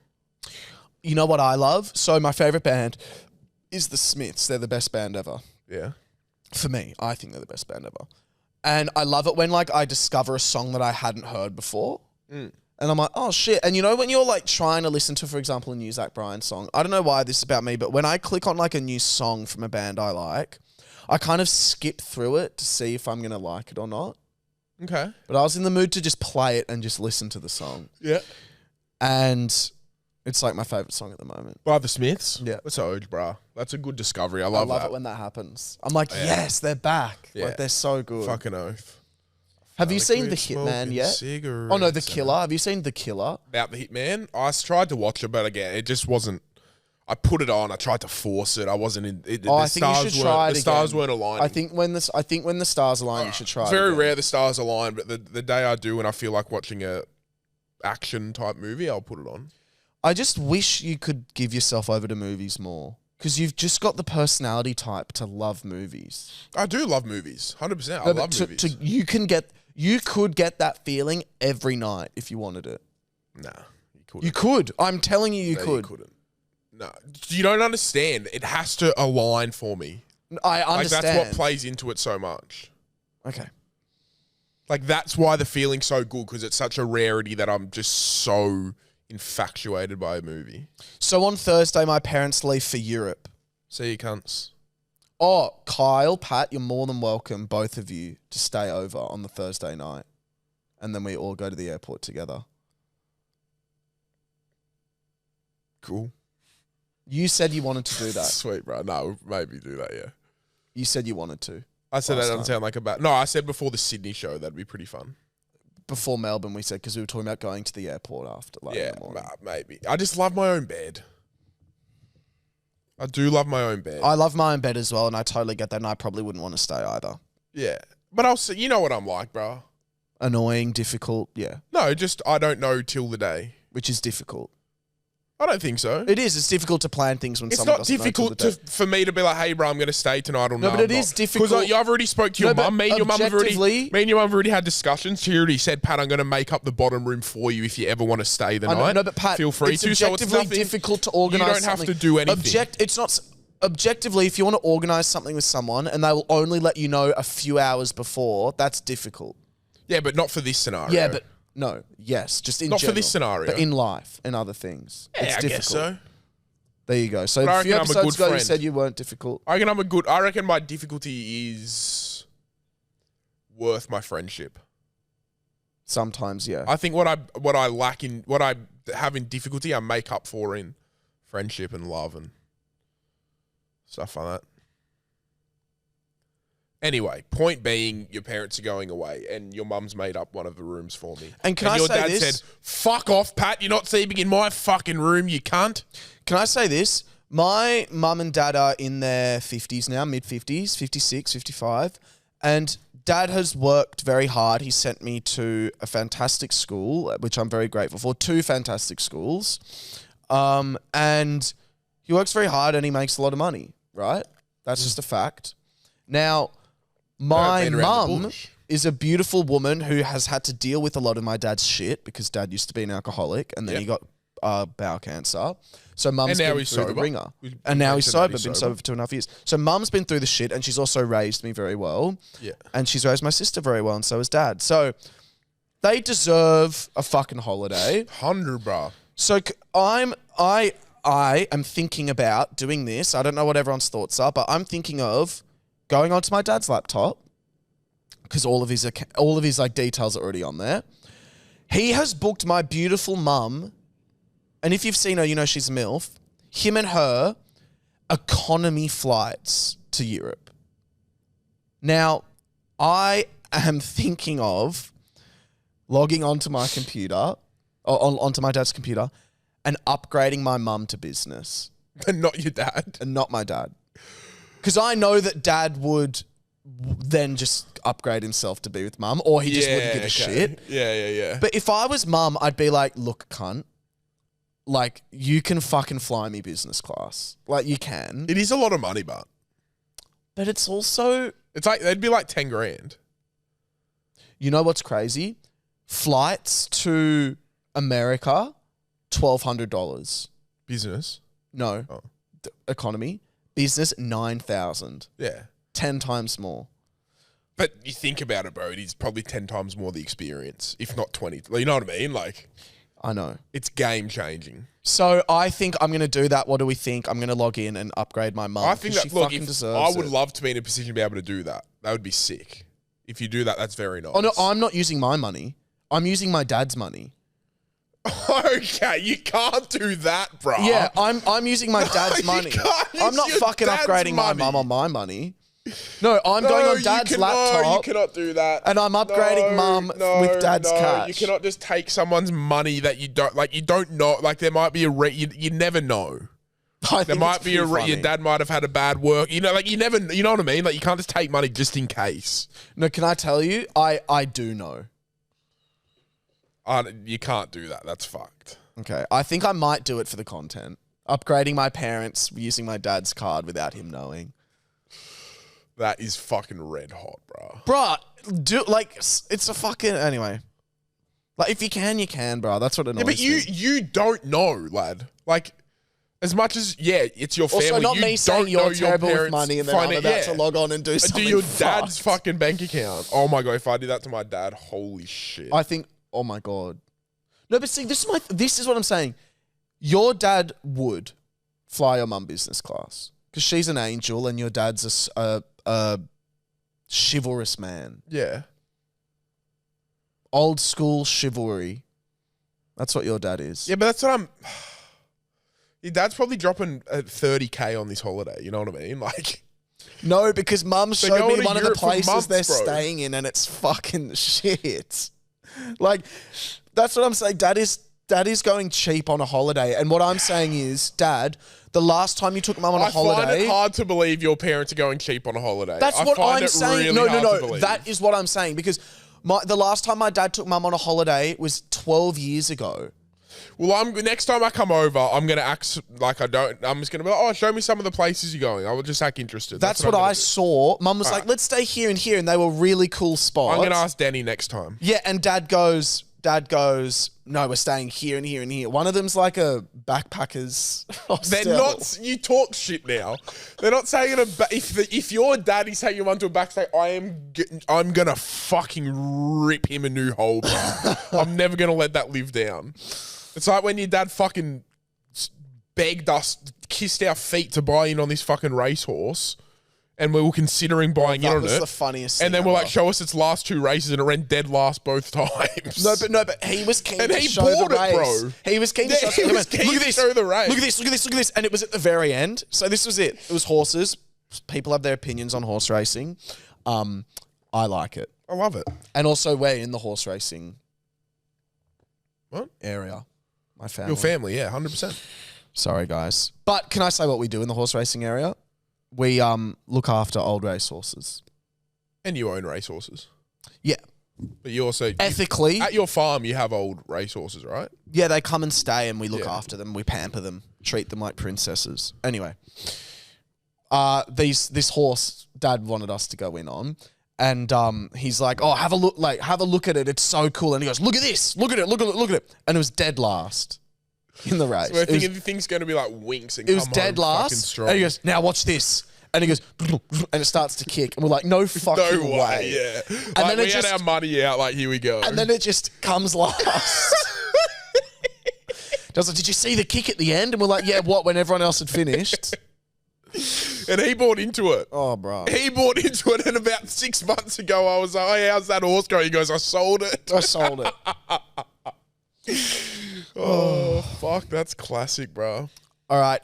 You know what I love? So my favorite band is the Smiths. They're the best band ever. Yeah. For me, I think they're the best band ever. And I love it when like I discover a song that I hadn't heard before. And I'm like, oh shit. And you know when you're like trying to listen to, for example, a new Zach Bryan song, I don't know why this is about me, but when I click on like a new song from a band I like, I kind of skip through it to see if I'm going to like it or not. Okay. But I was in the mood to just play it and just listen to the song. Yeah. And it's like my favorite song at the moment. By the Smiths? Yeah. That's Ode, bro. That's a good discovery. I I love love that. it when that happens. I'm like, yes, they're back. Yeah. Like they're so good. Fucking oath. Have you seen Quit The Hitman smoking yet? cigarettes Oh no, The and- Killer. Have you seen The Killer? About the Hitman? I tried to watch it, but again, it just wasn't. I put it on. I tried to force it. I wasn't in. It, I think you should try it The stars again. weren't aligning. I think when the stars align, you should try. It's it very again. rare the stars align, but the day I do and I feel like watching a action type movie, I'll put it on. I just wish you could give yourself over to movies more because you've just got the personality type to love movies. I do love movies, 100%. I No, but love movies. You could get that feeling every night if you wanted it. Nah, you couldn't. You could. I'm telling you, you No, could. You couldn't. No, you don't understand. It has to align for me. I Like understand. that's what plays into it so much. Okay. Like that's why the feeling's so good because it's such a rarity that I'm just so infatuated by a movie. So on Thursday, my parents leave for Europe. See you cunts. Oh, Kyle, Pat, you're more than welcome, both of you, to stay over on the Thursday night. And then we all go to the airport together. Cool. You said you wanted to do that. Sweet, bro. No, maybe do that, yeah. You said you wanted to. I said that Last doesn't time. sound like a bad... No, I said before the Sydney show, that'd be pretty fun. Before Melbourne, we said, because we were talking about going to the airport after, like, Yeah, in the morning. maybe. I just love my own bed. I do love my own bed. I love my own bed as well, and I totally get that, and I probably wouldn't want to stay either. Yeah. But I'll say, you know what I'm like, bro. Annoying, difficult, yeah. No, just I don't know till the day. Which is difficult. I don't think so. It is. It's difficult to plan things when It's someone not doesn't know till difficult the day. for me to be like, hey, bro, I'm going to stay tonight or No, but it is difficult. Because I've already spoke to your No, but mum. Me and your mum have already objectively- had discussions. She already said, Pat, I'm going to make up the bottom room for you if you ever want to stay the I know, night. no, but Pat, feel free it's to. So it's objectively nothing. difficult to organise You don't have something. to do anything. It's not... Objectively, if you want to organise something with someone and they will only let you know a few hours before, that's difficult. Yeah, but not for this scenario. Yeah, but... No, yes, just in Not for general. this scenario. But in life and other things. Yeah, it's I difficult. guess so. There you go. So But I a few reckon I'm a good episodes ago, you friend. said you weren't difficult. I reckon my difficulty is worth my friendship. Sometimes, yeah. I think what I lack in what I have in difficulty, I make up for in friendship and love and stuff like that. Anyway, point being, your parents are going away, and your mum's made up one of the rooms for me. And can I your say dad this? said, "Fuck off, Pat! You're not sleeping in my fucking room, you cunt." Can I say this? My mum and dad are in their 50s now, mid-50s, 56, 55. And dad has worked very hard. He sent me to a fantastic school, which I'm very grateful for. 2 fantastic schools. And he works very hard and he makes a lot of money, right? That's just a fact. Now, my mum is a beautiful woman who has had to deal with a lot of my dad's shit because dad used to be an alcoholic and then he got bowel cancer. So mum's been through the ringer. And now he's sober, been sober for 2.5 years. So mum's been through the shit and she's also raised me very well. Yeah. And she's raised my sister very well and so has dad. So they deserve a fucking holiday. 100, bro. So I am thinking about doing this. I don't know what everyone's thoughts are, but I'm thinking of going onto my dad's laptop because all of his like details are already on there. He has booked my beautiful mum. And if you've seen her, you know she's a MILF. Him and her, economy flights to Europe. Now, I am thinking of logging onto my computer, or onto my dad's computer, and upgrading my mum to business. And not your dad. And not my dad. Because I know that dad would then just upgrade himself to be with mum, or he just wouldn't give a shit. Yeah. But if I was mum, I'd be like, look, cunt. Like, you can fucking fly me business class. Like, you can. It is a lot of money, but it's also... It's like, they'd be like 10 grand. You know what's crazy? Flights to America, $1,200. Business? No. Oh. Economy. Business, $9,000. Yeah. 10 times more. But you think about it, bro, it is probably 10 times more the experience, if not 20. You know what I mean? Like... I know. It's game changing. So I think I'm going to do that. What do we think? I'm going to log in and upgrade my mum. I think that, look, I would it. love to be in a position to be able to do that. That would be sick. If you do that, that's very nice. Oh, no, I'm not using my money. I'm using my dad's money. Okay, you can't do that, bro. Yeah, I'm using my dad's money. I'm not fucking upgrading my mum on my money. No, I'm going on dad's laptop. No, you cannot do that. And I'm upgrading mum with dad's cash. You cannot just take someone's money that you don't, like, you don't know. Like, there might be you never know. There might be your dad might have had a bad work. You know, like, you never, you know what I mean? Like, you can't just take money just in case. No, can I tell you? I do know. You can't do that. That's fucked. Okay. I think I might do it for the content. Upgrading my parents using my dad's card without him knowing. That is fucking red hot, bro. Bruh, it's a fucking... Anyway. Like, if you can, you can, bro. That's what annoys me. Yeah, but you don't know, lad. Like, as much as, it's your family, also, not you me saying you're terrible with money and then I'm about to to log on and do something do your dad's fucking bank account. Oh my God, if I did that to my dad, holy shit. I think, oh my God. No, but see, this is what I'm saying. Your dad would fly your mum business class because she's an angel and your dad's a chivalrous man. Yeah. Old school chivalry. That's what your dad is. Yeah, but that's what your dad's probably dropping 30K on this holiday. You know what I mean? Like, no, because mum showed me one of the places they're bro. staying in and it's fucking shit. Like, that's what I'm saying. Dad is going cheap on a holiday. And what I'm saying is, Dad, the last time you took mum on a holiday... I find it hard to believe your parents are going cheap on a holiday. That's what I'm saying. Really no. That is what I'm saying. Because the last time my dad took mum on a holiday was 12 years ago. Well, next time I come over, I'm going to act like I don't... I'm just going to be like, oh, show me some of the places you're going. I will just act interested. That's what I saw. Mum was like, let's stay here and here. And they were really cool spots. I'm going to ask Danny next time. Yeah, and Dad goes, no, we're staying here and here and here. One of them's like a backpackers hostel. They're not, you talk shit now. They're not saying if your daddy's taking you onto a backstay, I'm going to fucking rip him a new hole, bro. I'm never going to let that live down. It's like when your dad fucking begged us, kissed our feet to buy in on this fucking racehorse. And we were considering buying in on it. That was the funniest thing And then we're like, show us its last 2 races, and it ran dead last both times. No, but he was keen to show the race. Bro. He was keen to show the race. Look at this. And it was at the very end. So this was it. It was horses. People have their opinions on horse racing. I like it. I love it. And also we're in the horse racing area. My family. Your family, yeah, 100%. Sorry, guys. But can I say what we do in the horse racing area? We look after old racehorses. And you own racehorses. Yeah. But you also... Ethically. At your farm, you have old racehorses, right? Yeah, they come and stay and we look after them. We pamper them. Treat them like princesses. Anyway. This horse Dad wanted us to go in on. And he's like, oh, have a look at it. It's so cool. And he goes, look at this. Look at it. Look at it. Look at it. And it was dead last in the race. So we're thinking the thing's going to be like winks and it come was dead home last. fucking strong. And he goes, now watch this. And he goes, and it starts to kick. And we're like, no fucking way. Yeah. And like then we had our money out, like, here we go. And then it just comes last. Does it? Did you see the kick at the end? And we're like, yeah, what? When everyone else had finished. And he bought into it. Oh, bro. He bought into it, and about 6 months ago, I was like, oh, how's that horse going? He goes, I sold it. I sold it. Oh, fuck. That's classic, bro. All right.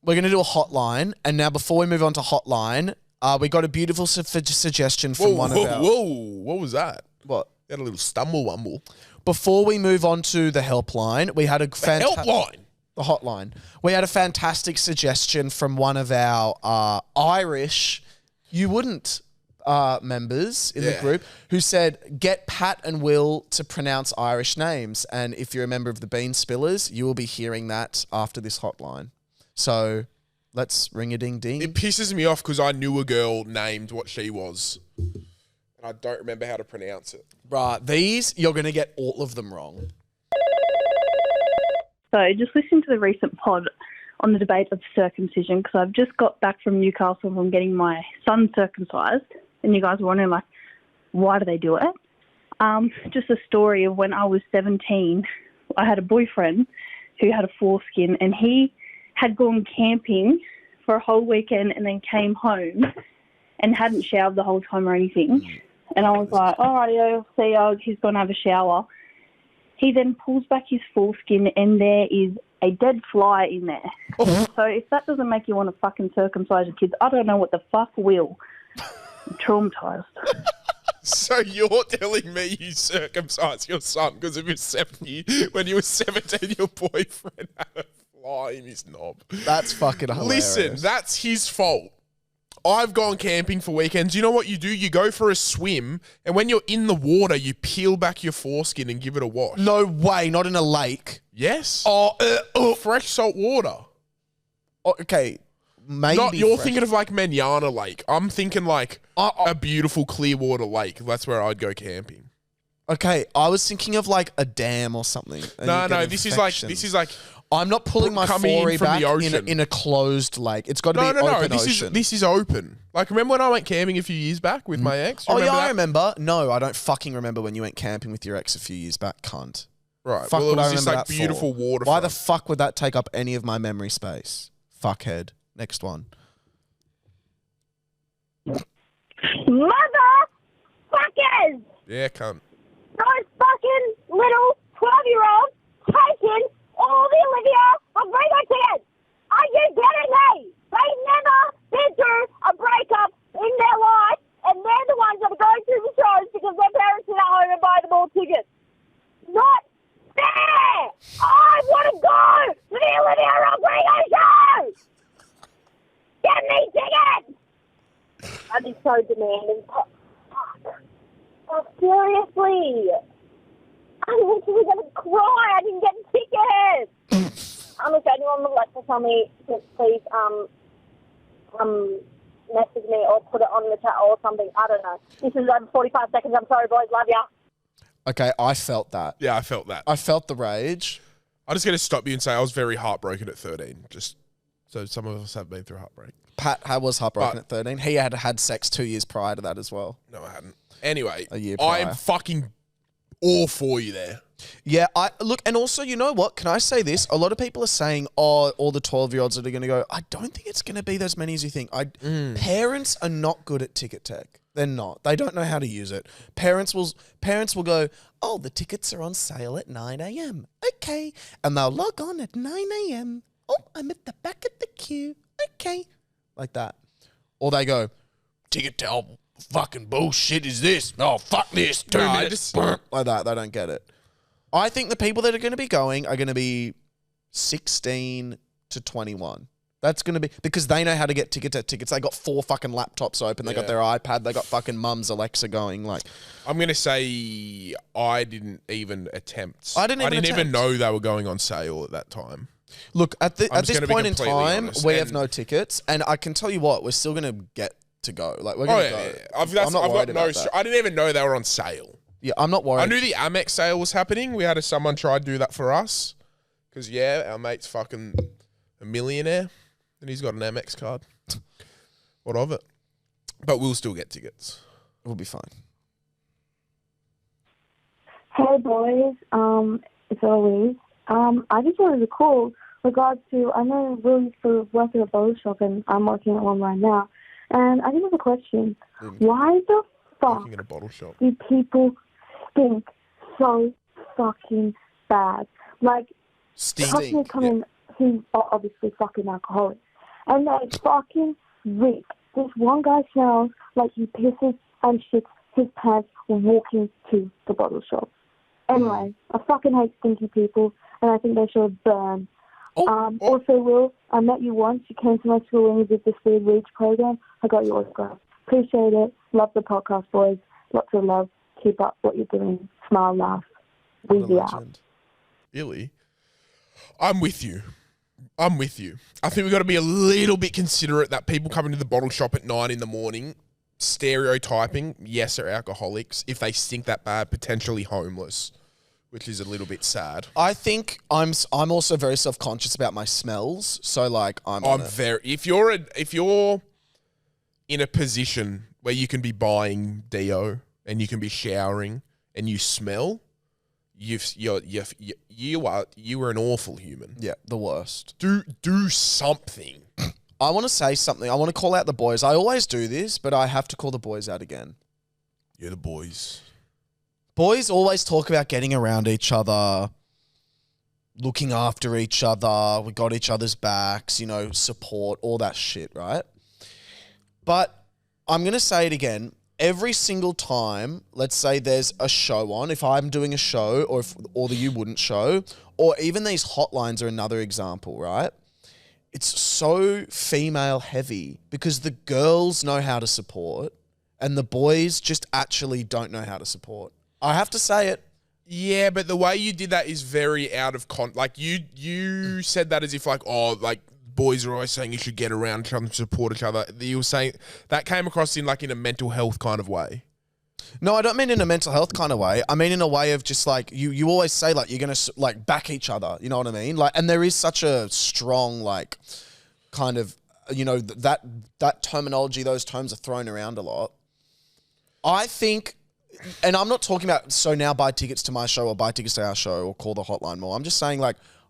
We're going to do a hotline. And now before we move on to hotline, we got a beautiful suggestion from one of our... Whoa, what was that? What? You had a little stumble-wumble. Before we move on to the helpline, we had a Helpline? The hotline. We had a fantastic suggestion from one of our Irish, you wouldn't, members in the group who said, get Pat and Will to pronounce Irish names. And if you're a member of the Bean Spillers, you will be hearing that after this hotline. So let's ring a ding ding. It pisses me off because I knew a girl named what she was. And I don't remember how to pronounce it. Right, these, you're going to get all of them wrong. So just listening to the recent pod on the debate of circumcision, because I've just got back from Newcastle from getting my son circumcised, and you guys were wondering, like, why do they do it? Just a story of when I was 17, I had a boyfriend who had a foreskin, and he had gone camping for a whole weekend and then came home and hadn't showered the whole time or anything. And I was like, all right, I'll see, he's going to have a shower. He then pulls back his foreskin and there is a dead fly in there. So if that doesn't make you want to fucking circumcise your kids, I don't know what the fuck will. I'm traumatised. So you're telling me you circumcised your son because of when you were 17, your boyfriend had a fly in his knob. That's fucking hilarious. Listen, that's his fault. I've gone camping for weekends. You know what you do? You go for a swim, and when you're in the water, you peel back your foreskin and give it a wash. No way, not in a lake. Yes. Oh, fresh salt water. Okay, maybe. You're thinking of like Manana Lake. I'm thinking like a beautiful Clearwater lake. That's where I'd go camping. Okay, I was thinking of like a dam or something. No, this is like. I'm not pulling my foray back in a closed lake. It's got to be open ocean. This is open. Like, remember when I went camping a few years back with my ex? I remember. No, I don't fucking remember when you went camping with your ex a few years back, cunt. Right. Fuck, well, it would I was just remember like that beautiful for? water. Why the fuck would that take up any of my memory space? Fuckhead. Next one. Motherfuckers! Yeah, cunt. Those fucking little 12-year-olds taking all the Olivia Rodrigo tickets! Are you kidding me? They've never been through a breakup in their life, and they're the ones that are going through the shows because their parents sit at home and buy them all tickets. Not fair! I want to go to the Olivia Rodrigo show! Get me tickets! I'd be so demanding. Fuck. Oh, seriously. I'm literally going to cry. I didn't get tickets. If anyone would like to tell me, please message me or put it on the chat or something. I don't know. This is 45 seconds. I'm sorry, boys. Love ya. Okay, I felt that. Yeah, I felt that. I felt the rage. I'm just going to stop you and say I was very heartbroken at 13. Just so some of us have been through heartbreak. Pat was heartbroken at 13. He had sex 2 years prior to that as well. No, I hadn't. Anyway, A year I prior. am fucking all for you there. Yeah, look, and also, you know what? Can I say this? A lot of people are saying, oh, all the 12-year-olds that are going to go. I don't think it's going to be as many as you think. Parents are not good at ticket tech. They're not. They don't know how to use it. Parents will go, oh, the tickets are on sale at 9 a.m. Okay. And they'll log on at 9 a.m. Oh, I'm at the back of the queue. Okay. Like that. Or they go, ticket to fucking bullshit is this? Oh, fuck this. 2 minutes. Like that. They don't get it. I think the people that are going to be going are going to be 16 to 21. That's going to be because they know how to get tickets at tickets. They got 4 fucking laptops open. They got their iPad. They got fucking mum's Alexa going. Like, I'm going to say I didn't even attempt. I didn't even know they were going on sale at that time. Look, at this point in time, honest. we have no tickets, and I can tell you what, we're still going to get to go. Like, we're going to go. I'm not worried about that. I didn't even know they were on sale. Yeah, I'm not worried. I knew the Amex sale was happening. We had someone try to do that for us because our mate's fucking a millionaire. And he's got an Amex card. What of it? But we'll still get tickets. We'll be fine. Hey boys, it's Eloise. I just wanted to call regards to, I know Will used to work at a bottle shop and I'm working at one right now. And I just have a question. Why the fuck Working in a bottle shop. do people stink so fucking bad? Like, customers come in who are obviously fucking alcoholics. And they fucking reek. This one guy smells like he pisses and shits his pants walking to the bottle shop. Anyway, I fucking hate stinky people, and I think they should burn. Also, Will, I met you once. You came to my school when we did this weird reach program. I got your autograph. Appreciate it. Love the podcast, boys. Lots of love. Keep up what you're doing. Smile, laugh. Weezy out. Really? I'm with you. I think we've got to be a little bit considerate that people coming to the bottle shop at 9 a.m, stereotyping, yes, are alcoholics. If they stink that bad, potentially homeless, which is a little bit sad. I think I'm also very self-conscious about my smells. So like if you're in a position where you can be buying deo and you can be showering and you smell, you are an awful human. Yeah, the worst. Do something. I want to say something. I want to call out the boys. I always do this, but I have to call the boys out again. Yeah, the boys. Boys always talk about getting around each other, looking after each other. We got each other's backs, support, all that shit, right? But I'm going to say it again. Every single time, let's say there's a show on, if I'm doing a show or the You Wouldn't show, or even these hotlines are another example, right? It's so female heavy because the girls know how to support and the boys just actually don't know how to support. I have to say it. Yeah, but the way you did that is very out of like you said that as if boys are always saying you should get around each other and support each other. You were saying that came across in a mental health kind of way. No, I don't mean in a mental health kind of way. I mean in a way of just you always say you're going to back each other. You know what I mean? And there is such a strong kind of, that terminology, those terms are thrown around a lot. I think, and I'm not talking about, so now buy tickets to my show or buy tickets to our show or call the hotline more. I'm just saying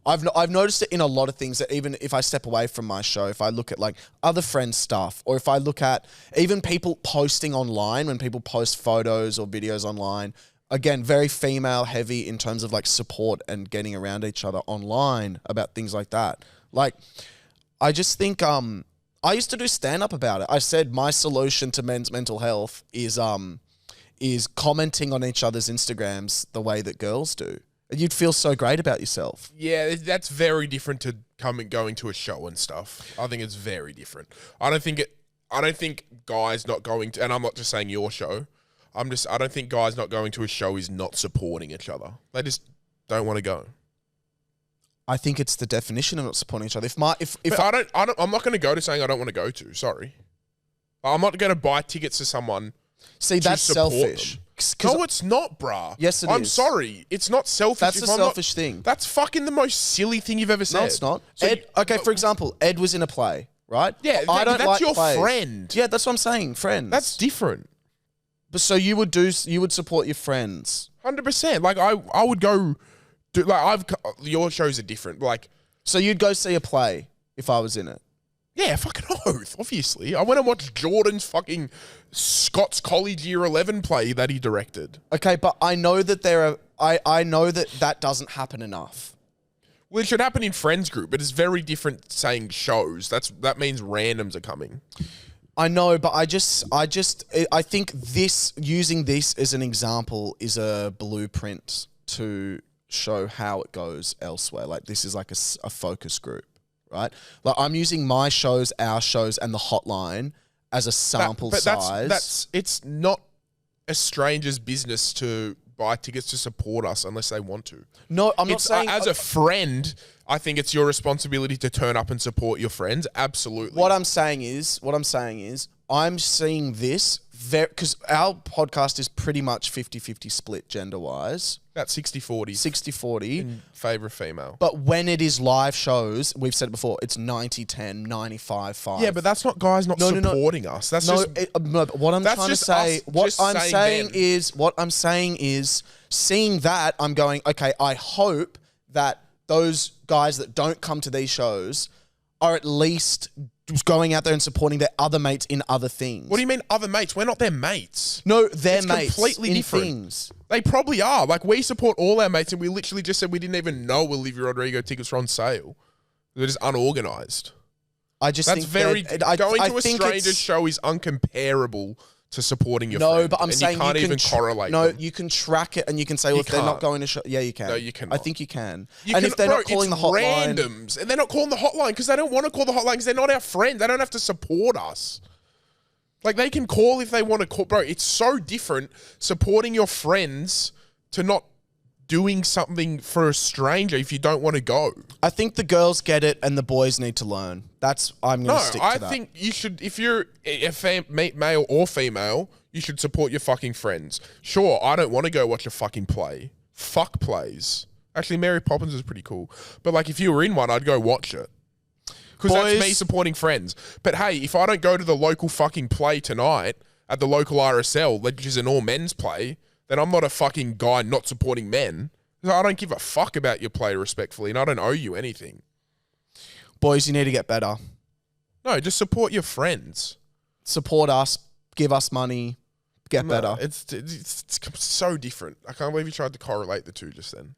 I've noticed it in a lot of things that even if I step away from my show, if I look at other friends' stuff, or if I look at even people posting online, when people post photos or videos online, again, very female heavy in terms of support and getting around each other online about things like that. I just think I used to do stand-up about it. I said my solution to men's mental health is commenting on each other's Instagrams the way that girls do. You'd feel so great about yourself. Yeah, that's very different to going to a show and stuff. I think it's very different. I don't think guys not going to, and I'm not just saying your show. I don't think guys not going to a show is not supporting each other. They just don't want to go. I think it's the definition of not supporting each other. I'm not going to go to saying I don't want to go to. Sorry, I'm not going to buy tickets to someone. See, that's selfish. No, it's not, bruh. Yes, it is. I'm sorry. It's not selfish. That's a selfish thing. That's fucking the most silly thing you've ever said. No, it's not. So for example, Ed was in a play, right? Yeah, that's your friend. Yeah, that's what I'm saying, friends. That's different. But so you would support your friends. 100%. I would go do, your shows are different. So you'd go see a play if I was in it? Yeah, fucking oath, obviously. I went and watched Jordan's fucking Scott's College Year 11 play that he directed. Okay, but I know that I know that doesn't happen enough. Well, it should happen in friends group, but it's very different saying shows. That means randoms are coming. I know, but I think using this as an example is a blueprint to show how it goes elsewhere. Like this is like a focus group, right? Like I'm using my shows, our shows, and the hotline as a sample size. It's not a stranger's business to buy tickets to support us unless they want to. No, I'm not saying as a friend, I think it's your responsibility to turn up and support your friends. Absolutely. What I'm saying is, I'm seeing this because our podcast is pretty much 50-50 split gender-wise. About 60-40. 60-40. In favour of female. But when it is live shows, we've said it before, it's 90-10, 95-5. Yeah, but that's not guys not supporting us. That's but what I'm trying to say, what I'm saying is, seeing that, I'm going, okay, I hope that those guys that don't come to these shows are at least going out there and supporting their other mates in other things. What do you mean other mates? We're not their mates. No, they're mates completely in different things. They probably are. Like, we support all our mates, and we literally just said we didn't even know Olivia Rodrigo tickets were on sale. They're just unorganised. I just That's think going to a stranger's show is uncomparable to supporting your friend. No, but I'm saying you can't even correlate. No, them. you can track it and you can say, well, if they're not going to show, yeah, you can. No, you cannot. I think you can. If they're not calling the hotline, randoms, and they're not calling the hotline because they don't want to call the hotline because they're not our friends. They don't have to support us. Like, they can call if they want to call. Bro, it's so different supporting your friends to not doing something for a stranger if you don't want to go. I think the girls get it and the boys need to learn. I'm going to stick to that. I think you should, if you're a male or female, you should support your fucking friends. Sure, I don't want to go watch a fucking play. Fuck plays. Actually, Mary Poppins is pretty cool. But like, if you were in one, I'd go watch it. Because that's me supporting friends. But hey, if I don't go to the local fucking play tonight at the local RSL, which is an all men's play, then I'm not a fucking guy not supporting men. I don't give a fuck about your play respectfully, and I don't owe you anything. Boys, you need to get better. No, just support your friends. Support us. Give us money. Get better. It's so different. I can't believe you tried to correlate the two just then.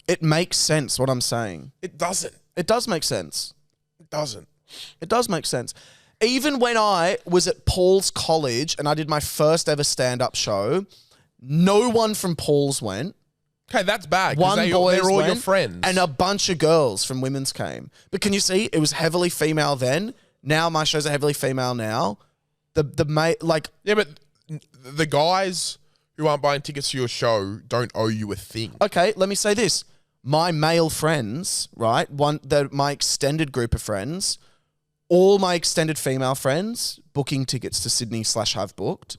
It makes sense what I'm saying. It doesn't. It does make sense. It doesn't. It does make sense. Even when I was at Paul's college and I did my first ever stand-up show, no one from Paul's went. Okay, that's bad. One boy, they're all your friends. And a bunch of girls from women's came. But can you see, it was heavily female then. Now my shows are heavily female now. Yeah, but the guys who aren't buying tickets to your show don't owe you a thing. Okay, let me say this. My male friends, right? My extended group of friends, all my extended female friends booking tickets to Sydney / have booked.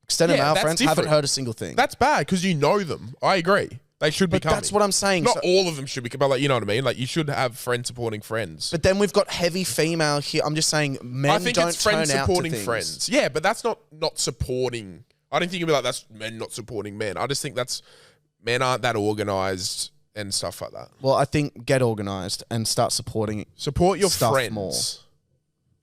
Extended male friends haven't heard a single thing. That's bad because you know them. I agree. They should be coming. That's what I'm saying. Not all of them should be coming, but like, you know what I mean? Like, you should have friends supporting friends. But then we've got heavy female here. I'm just saying men don't turn out to things. I think it's friends supporting friends. Yeah, but that's not supporting. I don't think it'd be like that's men not supporting men. I just think that's men aren't that organised and stuff like that. Well, I think get organised and start supporting. Support your stuff friends. More.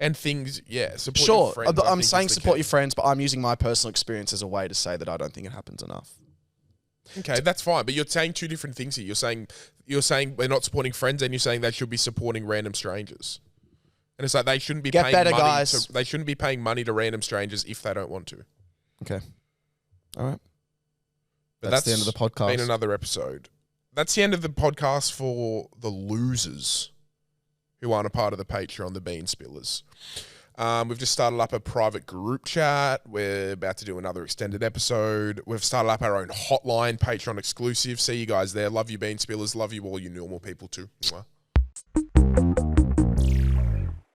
And things, yeah, support your friends. Sure, but I'm saying support your friends, but I'm using my personal experience as a way to say that I don't think it happens enough. Okay, that's fine, but you're saying two different things here. You're saying we're not supporting friends, and you're saying they should be supporting random strangers. And it's like they shouldn't be paying money. Guys. They shouldn't be paying money to random strangers if they don't want to. Okay, all right. But that's the end of the podcast. Been another episode. That's the end of the podcast for the losers who aren't a part of the Patreon, the Bean Spillers. We've just started up a private group chat. We're about to do another extended episode. We've started up our own hotline, Patreon exclusive. See you guys there. Love you, Bean Spillers. Love you, all you normal people too. Mwah.